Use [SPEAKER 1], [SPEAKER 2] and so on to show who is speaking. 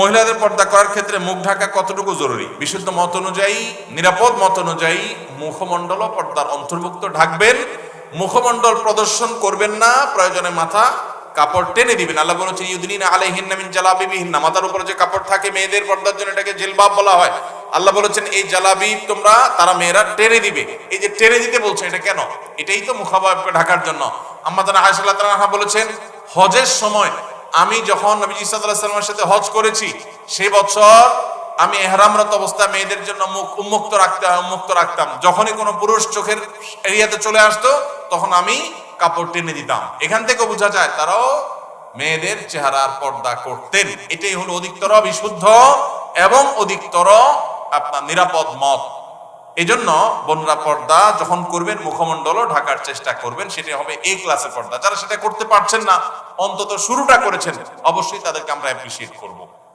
[SPEAKER 1] মহিলাদের পর্দা করার ক্ষেত্রে মুখ ঢাকা কতটুকু জরুরি? বিশুদ্ধ মত অনুযায়ী, নিরাপদ মত অনুযায়ী মুখমণ্ডল পর্দার অন্তর্ভুক্ত। ঢাকবেন, মুখমণ্ডল প্রদর্শন করবেন না, প্রয়োজনে মাথা কাপড় টেনে দিবেন। আল্লাহ বলেছেন ইউদিনিনা আলাইহিন্না মিন জালাবিবিহিন্না, মাথার উপরে যে কাপড় থাকে মেয়েদের পর্দার জন্য এটাকে জিলবাব বলা হয়। আল্লাহ বলেছেন এই জালাবিব তারা মেয়েরা টেনে দিবে। এই যে টেনে দিতে বলছে, এটা কেন? এটাই তো মুখাবয়বকে ঢাকার জন্য। আম্মাজান আয়েশা রাদিয়াল্লাহু তাআলা বলেছেন হজের সময় আমি যখন নবী সাল্লাল্লাহু আলাইহি ওয়াসাল্লামের সাথে হজ করেছি, সেই বছর আমি ইহরামরত অবস্থায় মেয়েদের জন্য মুখ উন্মুক্ত রাখতাম। যখনই কোনো পুরুষ চোখের এরিয়াতে চলে আসতো তখন আমি কাপড় টেনে দিতাম। এখান থেকে বোঝা যায় তারাও মেয়েদের চেহারার পর্দা করতেন। এটাই হলো অধিকতর বিশুদ্ধ এবং অধিকতর আপনার নিরাপদ মত। এজন্য বোনরা পর্দা যখন করবেন মুখমণ্ডলও ঢাকার চেষ্টা করবেন, সেটা হবে এই ক্লাসের পর্দা। যারা সেটা করতে পারছেন না, অন্তত শুরুটা করেছেন, অবশ্যই তাদেরকে আমরা অ্যাপ্রিসিয়েট করব।